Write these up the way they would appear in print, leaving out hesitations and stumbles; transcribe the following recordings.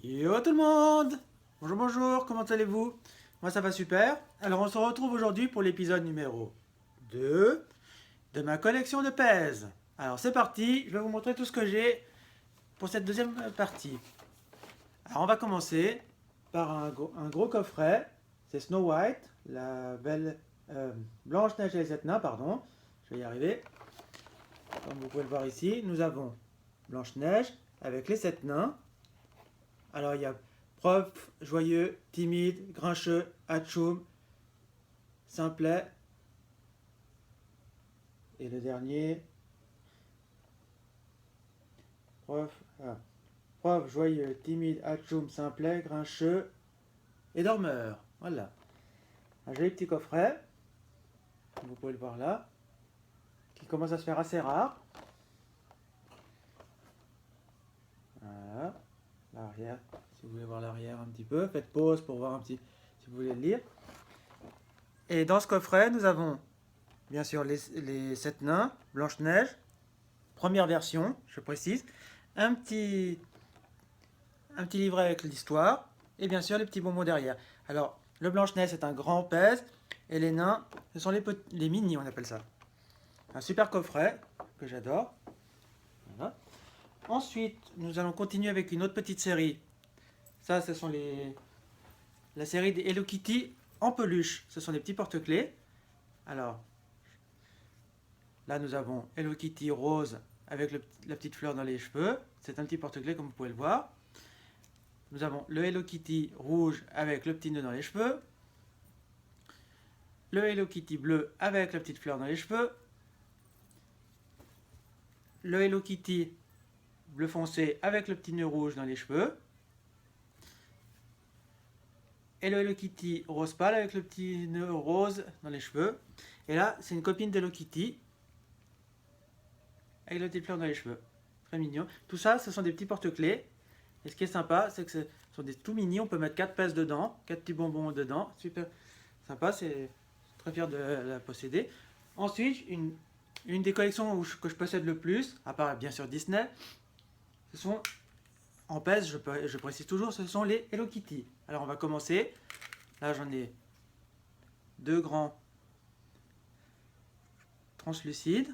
Yo tout le monde! Bonjour, bonjour, comment allez-vous? Moi ça va super. Alors on se retrouve aujourd'hui pour l'épisode numéro 2 de ma collection de pèse. Alors c'est parti, je vais vous montrer tout ce que j'ai pour cette deuxième partie. Alors on va commencer par un gros coffret. C'est Snow White, la belle Blanche-Neige et les 7 nains, pardon. Je vais y arriver. Comme vous pouvez le voir ici, nous avons Blanche-Neige avec les 7 nains. Alors il y a prof, joyeux, timide, grincheux, atchoum, simplet. Et le dernier, prof, prof, joyeux, timide, atchoum, simplet, grincheux et dormeur. Voilà. Un joli petit coffret, comme vous pouvez le voir là, qui commence à se faire assez rare. Voilà. L'arrière, si vous voulez voir l'arrière un petit peu, faites pause pour voir un petit, si vous voulez le lire. Et dans ce coffret, nous avons bien sûr les 7 nains, Blanche-Neige, première version, je précise, un petit livret avec l'histoire, et bien sûr les petits bonbons derrière. Alors, le Blanche-Neige c'est un grand pèse, et les nains, ce sont les mini, on appelle ça. Un super coffret, que j'adore. Voilà. Ensuite, nous allons continuer avec une autre petite série. Ça, ce sont la série des Hello Kitty en peluche. Ce sont des petits porte-clés. Alors, là, nous avons Hello Kitty rose avec la petite fleur dans les cheveux. C'est un petit porte-clés comme vous pouvez le voir. Nous avons le Hello Kitty rouge avec le petit nœud dans les cheveux. Le Hello Kitty bleu avec la petite fleur dans les cheveux. Le Hello Kitty bleu foncé avec le petit nœud rouge dans les cheveux. Et le Hello Kitty rose pâle avec le petit nœud rose dans les cheveux. Et là, c'est une copine d'Hello Kitty avec la petite fleur dans les cheveux. Très mignon. Tout ça, ce sont des petits porte-clés. Et ce qui est sympa, c'est que ce sont des tout mini. On peut mettre 4 pèses dedans, 4 petits bonbons dedans. Super sympa, c'est très fier de la posséder. Ensuite, une des collections que je possède le plus, à part bien sûr Disney, ce sont, en pèse, je précise toujours, ce sont les Hello Kitty. Alors on va commencer. Là j'en ai deux grands translucides.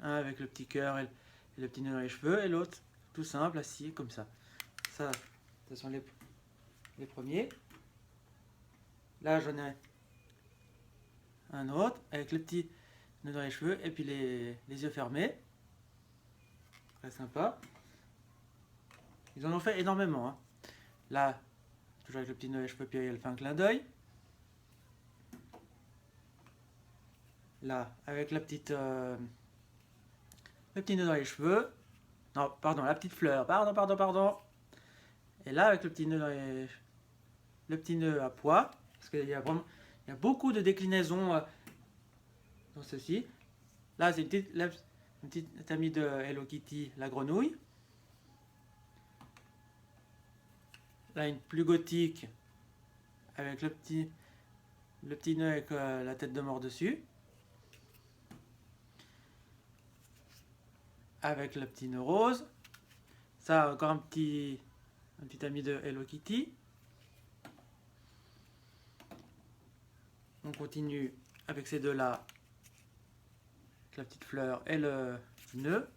Un avec le petit cœur et le petit nœud dans les cheveux, et l'autre tout simple, assis comme ça. Ça, ce sont les premiers. Là j'en ai un autre avec le petit nœud dans les cheveux et puis les yeux fermés. Très sympa. Ils en ont fait énormément. Hein. Là, toujours avec le petit nœud dans les cheveux, puis elle fait un clin d'œil. Là, avec la petite, le petit nœud dans les cheveux. Non, pardon, la petite fleur. Pardon. Et là, avec le petit nœud le petit nœud à pois. Parce qu'il y a beaucoup de déclinaisons dans ceci. Là, c'est une petite amie de Hello Kitty, la grenouille. Là, une plus gothique avec le petit nœud avec la tête de mort dessus. Avec le petit nœud rose. Ça, encore un petit ami de Hello Kitty. On continue avec ces deux-là, la petite fleur et le petit nœud.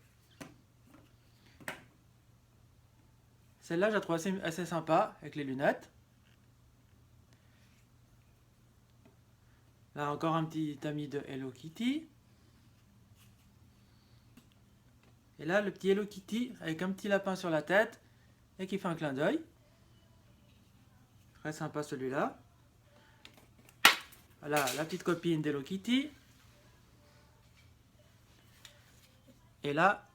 Celle-là, je la trouve assez sympa avec les lunettes. Là, encore un petit ami de Hello Kitty. Et là, le petit Hello Kitty avec un petit lapin sur la tête et qui fait un clin d'œil. Très sympa celui-là. Voilà, la petite copine d'Hello Kitty. Et là,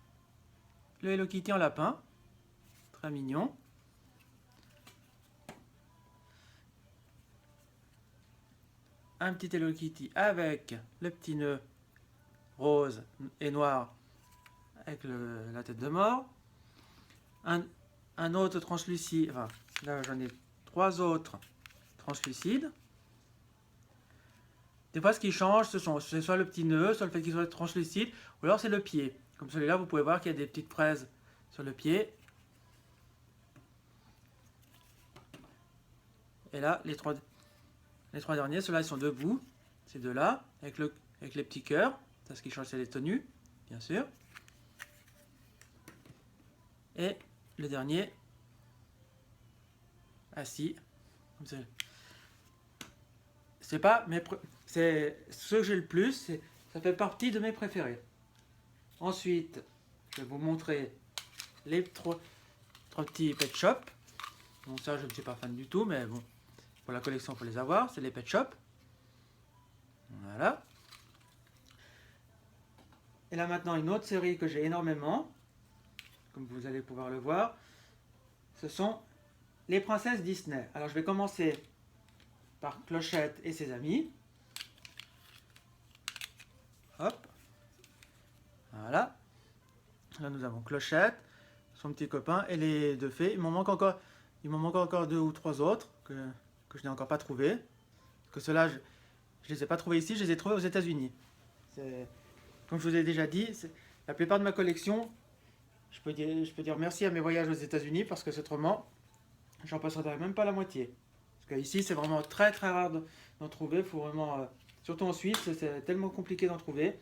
le Hello Kitty en lapin. Très mignon. Un petit Hello Kitty avec le petit nœud rose et noir avec la tête de mort. Un autre translucide. Enfin, là j'en ai 3 autres translucides. Des fois, ce qui change, c'est soit le petit nœud, soit le fait qu'il soit translucide, ou alors c'est le pied. Comme celui-là, vous pouvez voir qu'il y a des petites fraises sur le pied. Et là, les trois derniers, ceux-là, ils sont debout. Ces deux-là, avec les petits cœurs. Ça, ce qui change, c'est les tenues, bien sûr. Et le dernier, assis. C'est pas c'est ce que j'ai le plus. Ça fait partie de mes préférés. Ensuite, je vais vous montrer les trois petits Pet Shop. Bon, ça, je ne suis pas fan du tout, mais bon, pour la collection, il faut les avoir. C'est les Pet Shop. Voilà. Et là, maintenant, une autre série que j'ai énormément, comme vous allez pouvoir le voir, ce sont les princesses Disney. Alors, je vais commencer par Clochette et ses amis. Hop. Voilà. Là, nous avons Clochette, son petit copain et les deux fées. Il m'en manque encore 2 ou 3 autres que je n'ai encore pas trouvés. Parce que ceux-là, je ne les ai pas trouvés ici, je les ai trouvés aux États-Unis. Comme je vous ai déjà dit, la plupart de ma collection, je peux dire merci à mes voyages aux États-Unis parce que autrement, j'en passerai même pas la moitié. Parce qu'ici, c'est vraiment très très rare d'en trouver. Faut vraiment, surtout en Suisse, c'est tellement compliqué d'en trouver.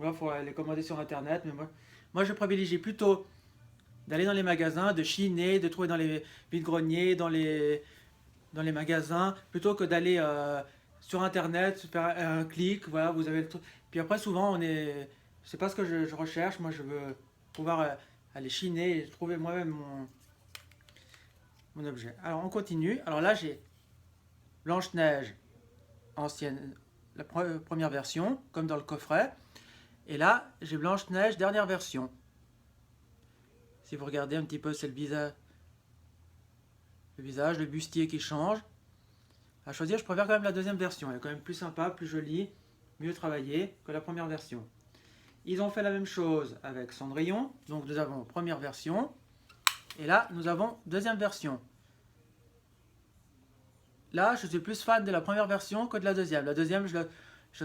Il faut les commander sur internet. Mais moi, je privilégie plutôt d'aller dans les magasins, de chiner, de trouver dans les vides-greniers, dans les magasins, plutôt que d'aller sur internet, faire un clic. Voilà, vous avez le truc. Puis après, souvent, c'est pas ce que je recherche. Moi, je veux pouvoir aller chiner et trouver moi-même mon objet. Alors, on continue. Alors là, j'ai Blanche-Neige ancienne, la première version, comme dans le coffret. Et là, j'ai Blanche-Neige, dernière version. Si vous regardez un petit peu, c'est le visage, le bustier qui change. À choisir, je préfère quand même la deuxième version. Elle est quand même plus sympa, plus jolie, mieux travaillée que la première version. Ils ont fait la même chose avec Cendrillon. Donc nous avons première version. Et là, nous avons deuxième version. Là, je suis plus fan de la première version que de la deuxième. La deuxième, je la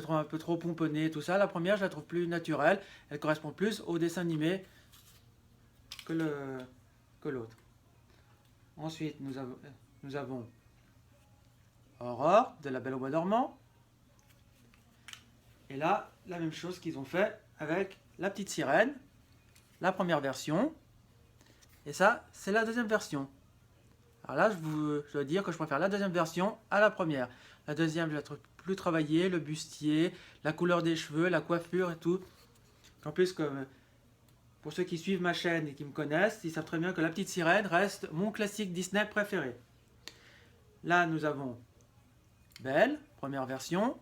trouve un peu trop pomponnée, tout ça. La première, je la trouve plus naturelle. Elle correspond plus au dessin animé que l'autre. Ensuite, nous avons Aurore, de La Belle au Bois dormant. Et là, la même chose qu'ils ont fait avec la petite sirène, la première version. Et ça, c'est la deuxième version. Alors là, je dois dire que je préfère la deuxième version à la première. La deuxième, je la trouve plus travaillée, le bustier, la couleur des cheveux, la coiffure et tout. En plus, pour ceux qui suivent ma chaîne et qui me connaissent, ils savent très bien que La Petite Sirène reste mon classique Disney préféré. Là, nous avons Belle, première version,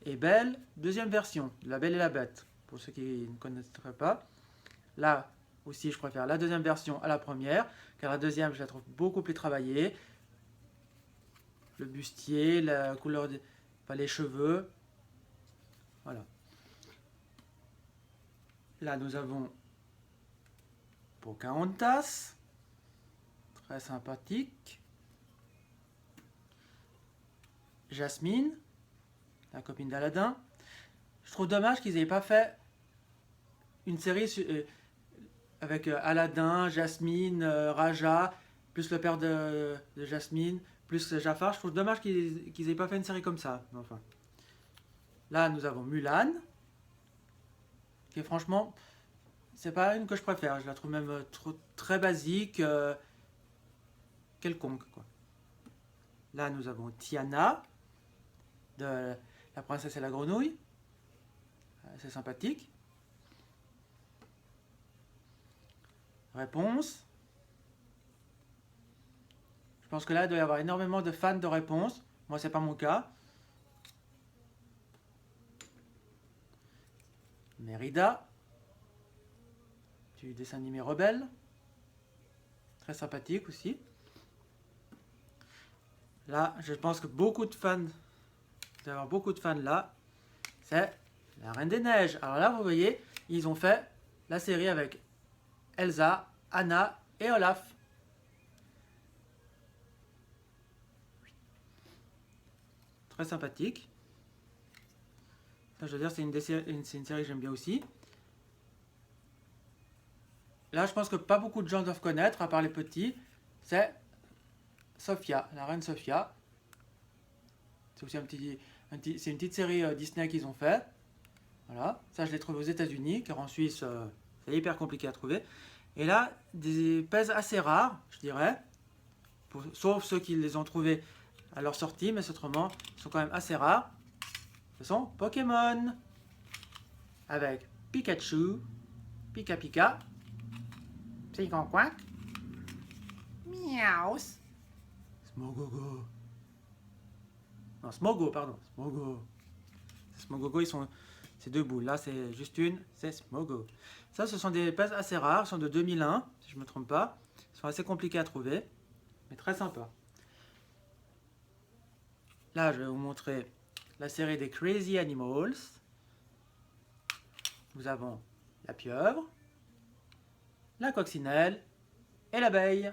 et Belle, deuxième version, de La Belle et la Bête, pour ceux qui ne connaîtraient pas. Là aussi, je préfère la deuxième version à la première, car la deuxième, je la trouve beaucoup plus travaillée. Le bustier, la couleur, les cheveux, voilà. Là, nous avons Pocahontas, très sympathique. Jasmine, la copine d'Aladin. Je trouve dommage qu'ils n'aient pas fait une série avec Aladin, Jasmine, Raja, plus le père de Jasmine, plus Jafar. Je trouve dommage qu'ils n'aient pas fait une série comme ça. Enfin. Là, nous avons Mulan, qui est franchement, c'est pas une que je préfère. Je la trouve même très basique, quelconque, quoi. Là, nous avons Tiana, de La Princesse et la Grenouille. C'est sympathique. Réponse. Je pense que là, il doit y avoir énormément de fans de Réponse. Moi, c'est pas mon cas. Mérida, du dessin animé Rebelle. Très sympathique aussi. Là, je pense que beaucoup de fans, il doit y avoir beaucoup de fans là. C'est La Reine des Neiges. Alors là, vous voyez, ils ont fait la série avec Elsa, Anna et Olaf. Très sympathique. Ça, je veux dire, c'est une série que j'aime bien aussi. Là, je pense que pas beaucoup de gens doivent connaître, à part les petits. C'est Sophia, la reine Sophia. C'est aussi c'est une petite série Disney qu'ils ont fait. Voilà, ça je l'ai trouvé aux États-Unis, car en Suisse c'est hyper compliqué à trouver. Et là, des pèses assez rares, je dirais, sauf ceux qui les ont trouvés à leur sortie, mais autrement, ils sont quand même assez rares. Ce sont Pokémon, avec Pikachu, Pika Pika, Psychonquack, Miaus, Smogogo. Non, Smogo, pardon, Smogo. Smogogo, c'est deux boules. Là, c'est juste une, c'est Smogo. Ça, ce sont des pèses assez rares, ils sont de 2001, si je ne me trompe pas. Ils sont assez compliqués à trouver, mais très sympas. Là, je vais vous montrer la série des Crazy Animals. Nous avons la pieuvre, la coccinelle et l'abeille.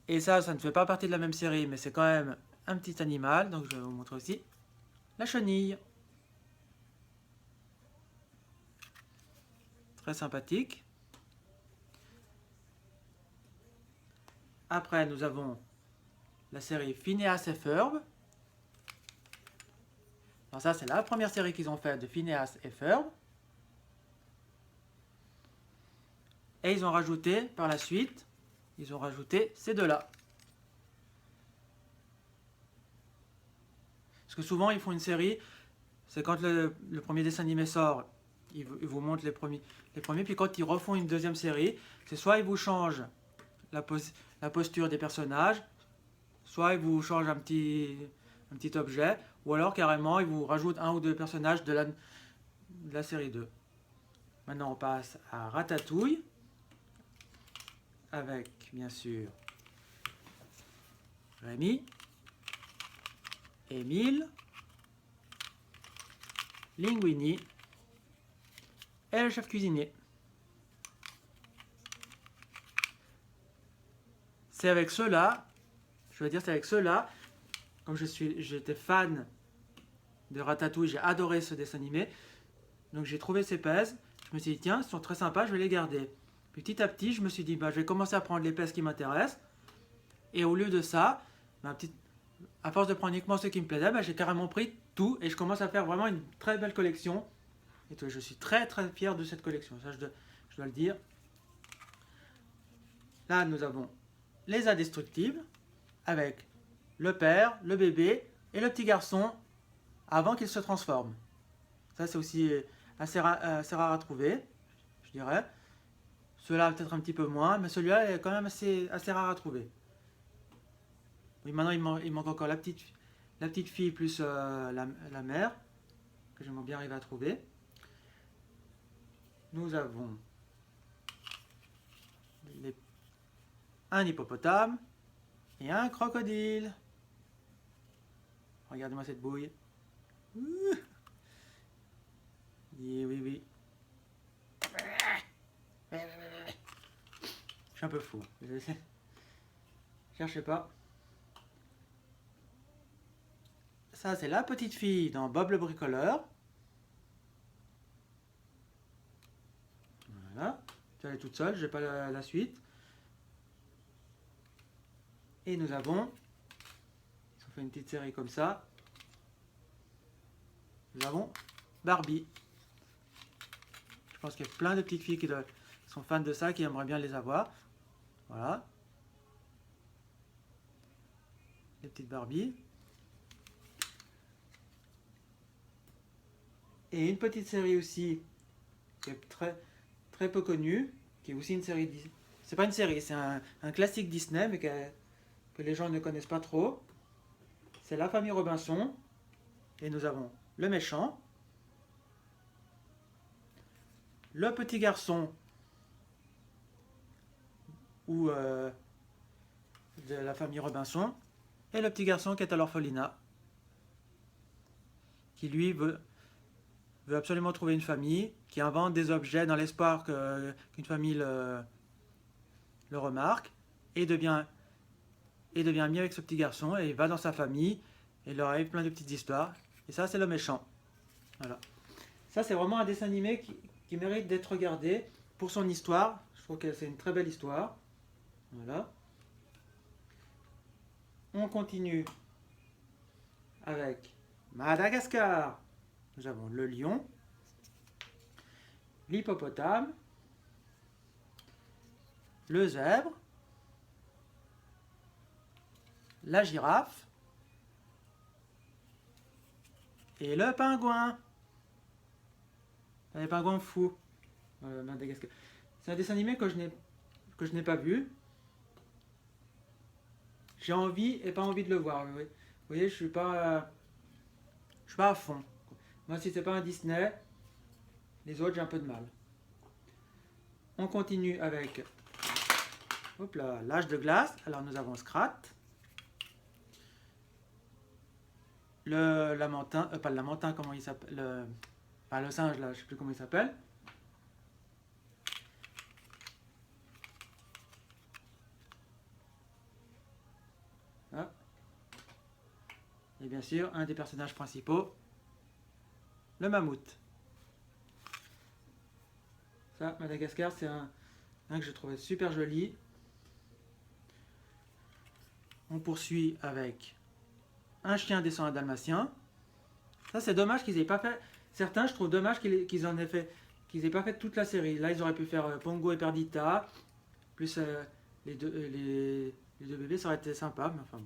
Et ça ne fait pas partie de la même série, mais c'est quand même un petit animal, donc je vais vous montrer aussi la chenille. Très sympathique. Après, nous avons la série Phineas et Ferb. Alors ça, c'est la première série qu'ils ont faite de Phineas et Ferb. Et ils ont rajouté, par la suite, ils ont rajouté ces deux-là. Parce que souvent, ils font une série, c'est quand le premier dessin animé sort, ils vous montrent les premiers, puis quand ils refont une deuxième série, c'est soit ils vous changent la posture des personnages, soit ils vous changent un petit objet, ou alors carrément ils vous rajoutent un ou deux personnages de la série 2. Maintenant on passe à Ratatouille, avec bien sûr Rémi, Émile, Linguini et le chef cuisinier. C'est avec ceux-là, je veux dire c'est avec ceux-là, comme j'étais fan de Ratatouille, j'ai adoré ce dessin animé, donc j'ai trouvé ces pèses, je me suis dit tiens, ils sont très sympas, je vais les garder. Puis petit à petit, je me suis dit bah, je vais commencer à prendre les pèses qui m'intéressent, et au lieu de ça, à force de prendre uniquement ceux qui me plaisaient, bah, j'ai carrément pris tout, et je commence à faire vraiment une très belle collection, et je suis très très fier de cette collection, ça je dois le dire. Là nous avons les indestructibles, avec le père, le bébé et le petit garçon avant qu'il se transforme. Ça c'est aussi assez rare à trouver, je dirais. Celui-là peut-être un petit peu moins, mais celui-là est quand même assez rare à trouver. Oui, maintenant il manque encore la petite fille plus la mère, que j'aimerais bien arriver à trouver. Nous avons un hippopotame et un crocodile. Regardez-moi cette bouille. Oui, oui, oui. Je suis un peu fou. Cherchez pas. Ça, c'est la petite fille dans Bob le bricoleur. Voilà. Elle est toute seule, je n'ai pas la suite. Et nous avons, si on fait une petite série comme ça, nous avons Barbie. Je pense qu'il y a plein de petites filles qui sont fans de ça, qui aimeraient bien les avoir. Voilà. Les petites Barbie. Et une petite série aussi, qui est très, très peu connue, qui est aussi une série... C'est pas une série, c'est un classique Disney, mais que les gens ne connaissent pas trop. C'est La Famille Robinson. Et nous avons le méchant, le petit garçon de la famille Robinson, et le petit garçon qui est à l'orphelinat, qui lui veut absolument trouver une famille, qui invente des objets dans l'espoir qu'une famille le remarque, et devient ami avec ce petit garçon, et il va dans sa famille, et il leur arrive plein de petites histoires, et ça c'est le méchant. Voilà. Ça c'est vraiment un dessin animé qui mérite d'être regardé pour son histoire. Je trouve que c'est une très belle histoire. Voilà. On continue avec Madagascar. Nous avons le lion, l'hippopotame, le zèbre, la girafe et le pingouin. Les pingouins fous. Madagascar. C'est un dessin animé que je n'ai pas vu. J'ai envie et pas envie de le voir. Vous voyez, je suis pas à fond. Moi, si c'est pas un Disney, les autres, j'ai un peu de mal. On continue avec l'âge de glace. Alors, nous avons Scrat. Le lamentin, pas le lamentin, comment il s'appelle, le singe là, je sais plus comment il s'appelle. Ah. Et bien sûr, un des personnages principaux, le mammouth. Ça, Madagascar, c'est un que je trouvais super joli. On poursuit avec un chien descend un dalmatien. Ça, c'est dommage qu'ils aient pas fait. Certains, je trouve dommage qu'ils aient pas fait toute la série. Là, ils auraient pu faire Pongo et Perdita, plus les deux bébés, ça aurait été sympa. Mais enfin,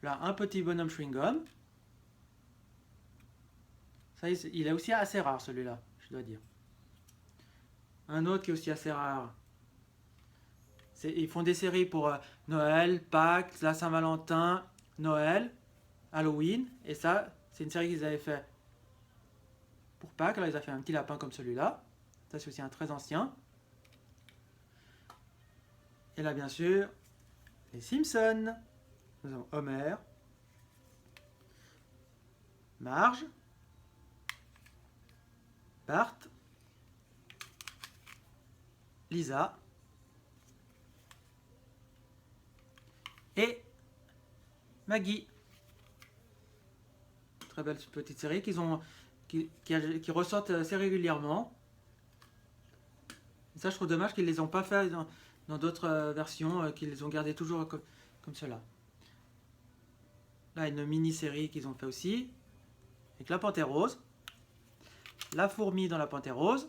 là, un petit bonhomme chewing-gum. Ça, il est aussi assez rare celui-là, je dois dire. Un autre qui est aussi assez rare. Ils font des séries pour Noël, Pâques, la Saint-Valentin, Noël, Halloween. Et ça, c'est une série qu'ils avaient fait pour Pâques. Là, ils ont fait un petit lapin comme celui-là. Ça, c'est aussi un très ancien. Et là, bien sûr, les Simpsons. Nous avons Homer, Marge, Bart, Lisa et Maggie. Très belle petite série qui ressortent assez régulièrement. Et ça, je trouve dommage qu'ils ne les ont pas fait dans d'autres versions, qu'ils les ont gardés toujours comme cela. Là, une mini-série qu'ils ont fait aussi, avec la Panthère Rose, la fourmi dans la Panthère Rose,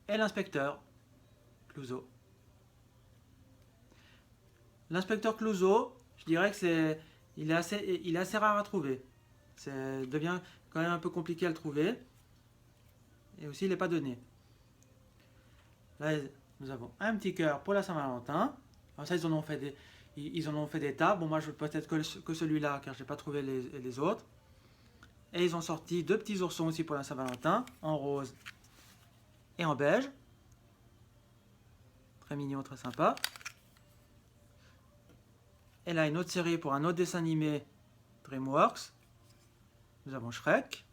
et l'inspecteur Clouseau. L'inspecteur Clouseau, je dirais que il est assez rare à trouver. Ça devient quand même un peu compliqué à le trouver. Et aussi, il n'est pas donné. Là, nous avons un petit cœur pour la Saint-Valentin. Alors ça, ils en ont fait des tas. Bon, moi, je veux peut-être que celui-là, car je n'ai pas trouvé les autres. Et ils ont sorti 2 petits oursons aussi pour la Saint-Valentin, en rose et en beige. Très mignon, très sympa. Et là, une autre série pour un autre dessin animé DreamWorks. Nous avons Shrek,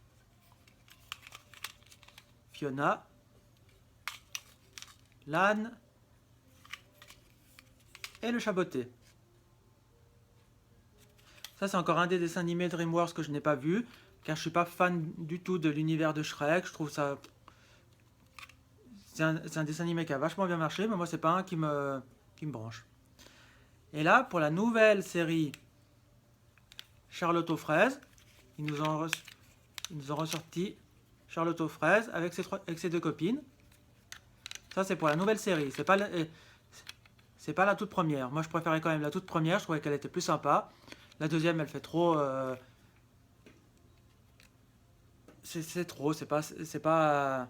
Fiona, l'âne et le chaboté. Ça, c'est encore un des dessins animés DreamWorks que je n'ai pas vu, car je ne suis pas fan du tout de l'univers de Shrek. Je trouve ça... C'est un dessin animé qui a vachement bien marché, mais moi, c'est pas un qui me branche. Et là, pour la nouvelle série Charlotte aux fraises, ils nous ont ressorti Charlotte aux fraises avec ses 2 copines. Ça, c'est pour la nouvelle série. C'est pas la toute première. Moi, je préférais quand même la toute première. Je trouvais qu'elle était plus sympa. La deuxième, elle fait trop... C'est trop. C'est pas...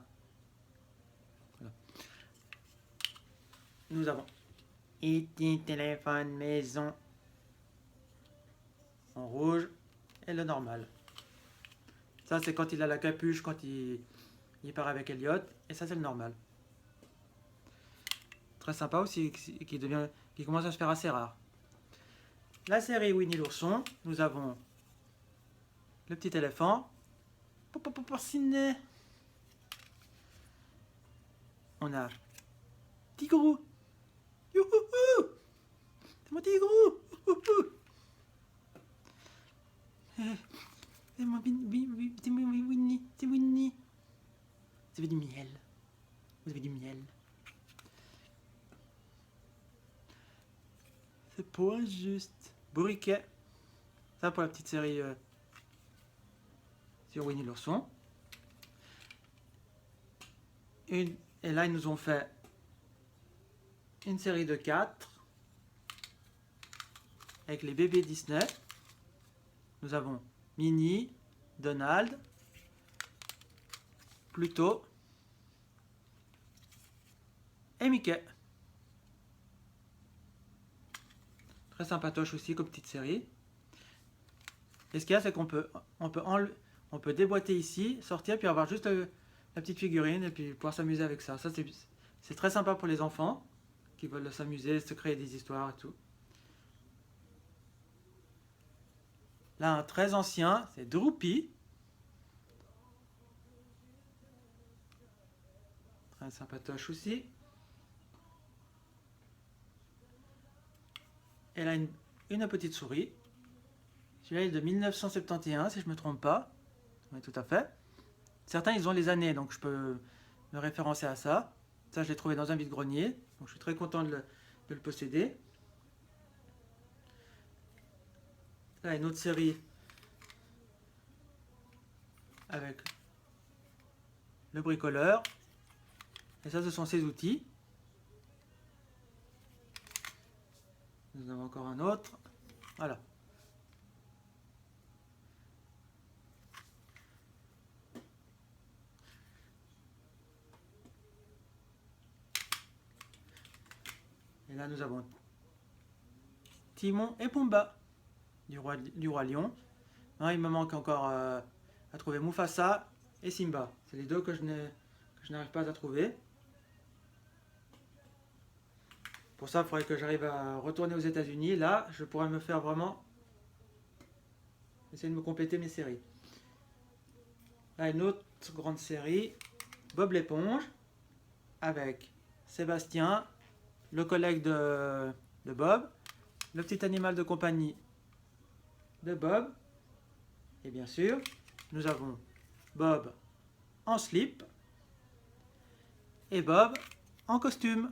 Voilà. Nous avons E.T. téléphone maison en rouge et le normal. Ça, c'est quand il a la capuche, quand il part avec Elliot. Et ça, c'est le normal. Très sympa aussi, qui commence à se faire assez rare. La série Winnie l'ourson, nous avons le petit éléphant. Ciné. On a Tigrou. Youhouhou. C'est mon Tigrou. C'est mon Winnie. C'est Winnie. Vous avez du miel. Vous avez du miel. C'est pas injuste. Bourriquet. Ça pour la petite série sur Winnie l'ourson. Et là, ils nous ont fait une série de 4 avec les bébés Disney. Nous avons Minnie, Donald, Pluto et Mickey. Très sympatoche aussi comme petite série. Et ce qu'il y a, c'est qu'on peut déboîter ici, sortir, puis avoir juste la petite figurine et puis pouvoir s'amuser avec ça. Ça, c'est très sympa pour les enfants qui veulent s'amuser, se créer des histoires et tout. Là, un très ancien, c'est Droopy. Très sympatoche aussi. Et là, une petite souris. Celui-là est de 1971, si je ne me trompe pas. Oui, tout à fait. Certains, ils ont les années, donc je peux me référencer à ça. Ça, je l'ai trouvé dans un vide-grenier. Donc, je suis très content de le posséder. Là, une autre série avec le bricoleur. Et ça, ce sont ses outils. Nous en avons encore un autre. Voilà. Et là, nous avons Timon et Pumba du roi Lion. Non, il me manque encore à trouver Mufasa et Simba. C'est les deux que je n'arrive pas à trouver. Pour ça, il faudrait que j'arrive à retourner aux États-Unis. Là, je pourrais me faire vraiment essayer de me compléter mes séries. Là, une autre grande série, Bob l'éponge, avec Sébastien, le collègue de Bob, le petit animal de compagnie de Bob, et bien sûr, nous avons Bob en slip et Bob en costume.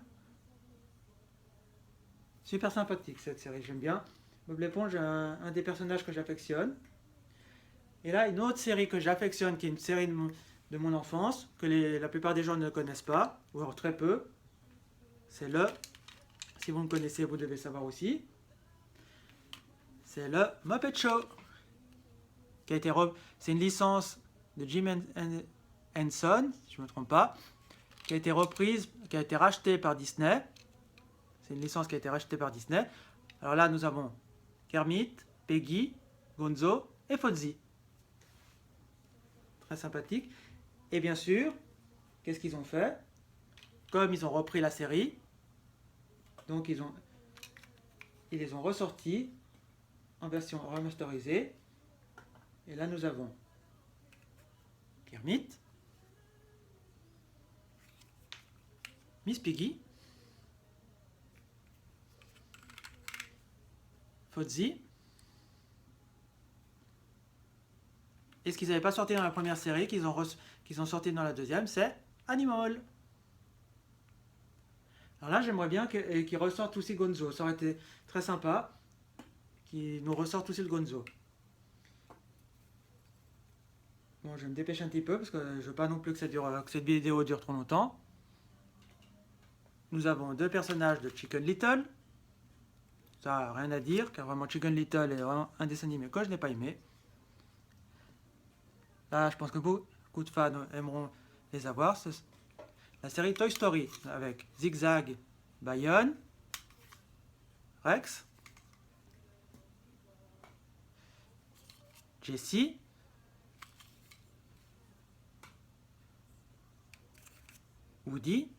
Super sympathique cette série, j'aime bien. Bob l'éponge est un des personnages que j'affectionne. Et là, une autre série que j'affectionne, qui est une série de mon enfance, que la plupart des gens ne connaissent pas, ou alors très peu. C'est si vous me connaissez, vous devez savoir aussi. C'est le Muppet Show. C'est une licence de Jim Henson, si je ne me trompe pas, qui a été reprise, qui a été rachetée par Disney. C'est une licence qui a été rachetée par Disney. Alors là, nous avons Kermit, Peggy, Gonzo et Fozzie. Très sympathique. Et bien sûr, qu'est-ce qu'ils ont fait? Comme ils ont repris la série, donc ils les ont ressortis en version remasterisée. Et là, nous avons Kermit, Miss Piggy, Fozzie. Et ce qu'ils n'avaient pas sorti dans la première série, qu'ils ont sorti dans la deuxième, c'est Animal. Alors là, j'aimerais bien qu'ils ressortent aussi Gonzo. Ça aurait été très sympa qu'ils nous ressortent aussi le Gonzo. Bon, je vais me dépêcher un petit peu parce que je ne veux pas non plus que cette vidéo dure trop longtemps. Nous avons deux personnages de Chicken Little. Ça, rien à dire, car vraiment Chicken Little est vraiment un dessin animé que je n'ai pas aimé. Là, je pense que beaucoup de fans aimeront les avoir. C'est la série Toy Story avec Zigzag, Bayonne, Rex, Jessie, Woody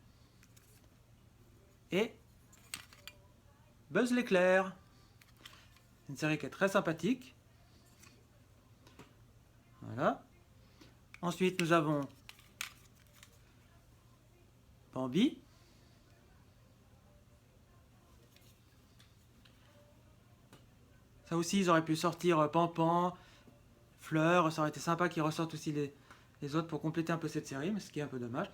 et Buzz l'éclair. C'est une série qui est très sympathique. Voilà. Ensuite, nous avons Bambi. Ça aussi, ils auraient pu sortir Pampan, Fleur. Ça aurait été sympa qu'ils ressortent aussi les autres pour compléter un peu cette série, mais ce qui est un peu dommage.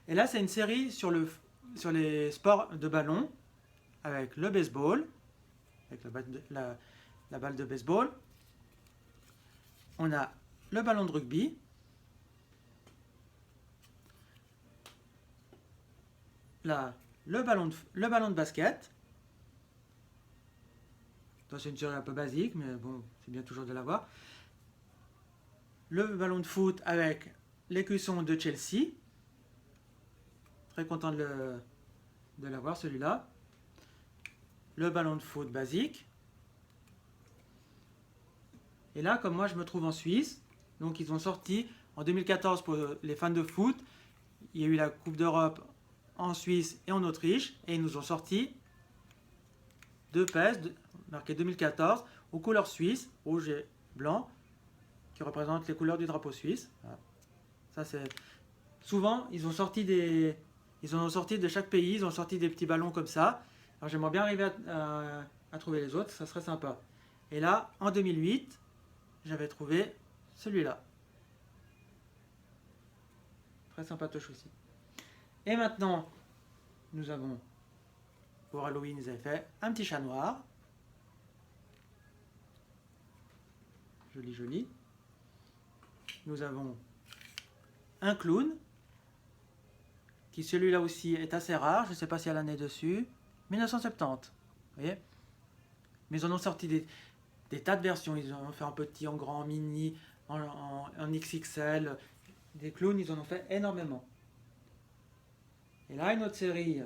Et là, c'est une série sur les sports de ballon, avec le baseball, avec la balle de baseball. On a le ballon de rugby. Là, le ballon de basket. C'est une série un peu basique, mais bon, c'est bien toujours de l'avoir. Le ballon de foot avec l'écusson de Chelsea. Très content de l'avoir celui-là. Le ballon de foot basique. Et là, comme moi je me trouve en Suisse, donc ils ont sorti en 2014 pour les fans de foot, il y a eu la Coupe d'Europe en Suisse et en Autriche, et ils nous ont sorti deux PES marqués 2014 aux couleurs suisses, rouge et blanc, qui représentent les couleurs du drapeau suisse. Voilà. Ça c'est souvent ils ont sorti de chaque pays, ils ont sorti des petits ballons comme ça. Alors j'aimerais bien arriver à trouver les autres, ça serait sympa. Et là, en 2008, j'avais trouvé celui-là. Très sympatoche aussi. Et maintenant, nous avons, pour Halloween, ils avaient fait un petit chat noir. Joli, joli. Nous avons un clown, qui celui-là aussi est assez rare. Je ne sais pas s'il y a l'année dessus. 1970. Vous voyez ? Mais ils en ont sorti des tas de versions. Ils en ont fait en petit, en grand, en mini, en XXL. Des clowns, ils en ont fait énormément. Et là, une autre série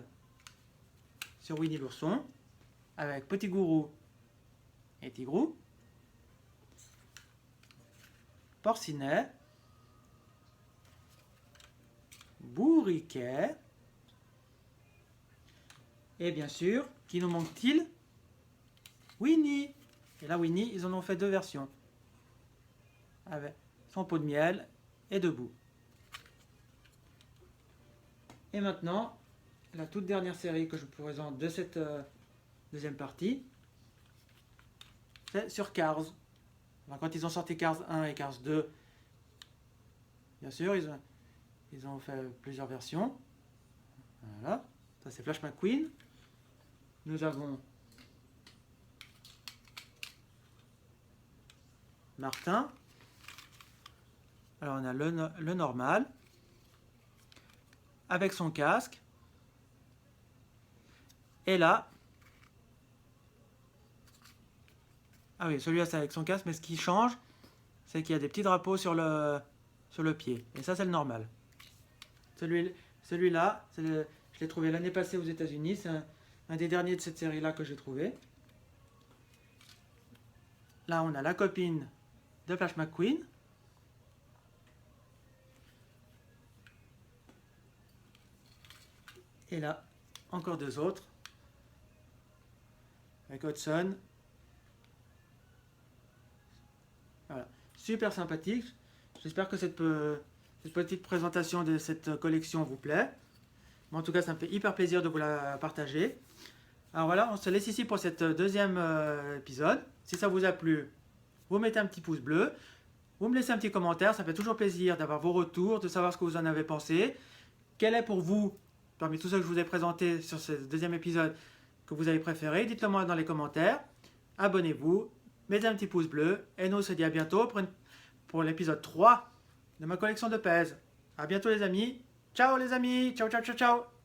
sur Winnie l'ourson, avec Petit Gourou et Tigrou, Porcinet, Bourriquet, et bien sûr, qui nous manque-t-il ? Winnie. Et là, Winnie, ils en ont fait deux versions, avec son pot de miel et debout. Et maintenant, la toute dernière série que je vous présente de cette deuxième partie, c'est sur Cars. Alors, quand ils ont sorti Cars 1 et Cars 2, bien sûr, ils ont fait plusieurs versions. Voilà, ça c'est Flash McQueen. Nous avons Martin. Alors on a le normal, avec son casque. Et là, ah oui, celui-là c'est avec son casque, mais ce qui change, c'est qu'il y a des petits drapeaux sur le pied. Et ça c'est le normal. Celui-là, je l'ai trouvé l'année passée aux États-Unis. C'est un des derniers de cette série-là que j'ai trouvé. Là, on a la copine de Flash McQueen. Et là, encore deux autres. Avec Hudson. Voilà. Super sympathique. J'espère que cette petite présentation de cette collection vous plaît. Mais en tout cas, ça me fait hyper plaisir de vous la partager. Alors voilà, on se laisse ici pour cette deuxième épisode. Si ça vous a plu, vous mettez un petit pouce bleu. Vous me laissez un petit commentaire. Ça fait toujours plaisir d'avoir vos retours, de savoir ce que vous en avez pensé. Quel est pour vous, parmi tous ceux que je vous ai présentés sur ce deuxième épisode, que vous avez préféré? Dites-le moi dans les commentaires. Abonnez-vous, mettez un petit pouce bleu. Et nous, on se dit à bientôt pour l'épisode 3 de ma collection de PES. À bientôt les amis. Ciao les amis. Ciao, ciao, ciao, ciao.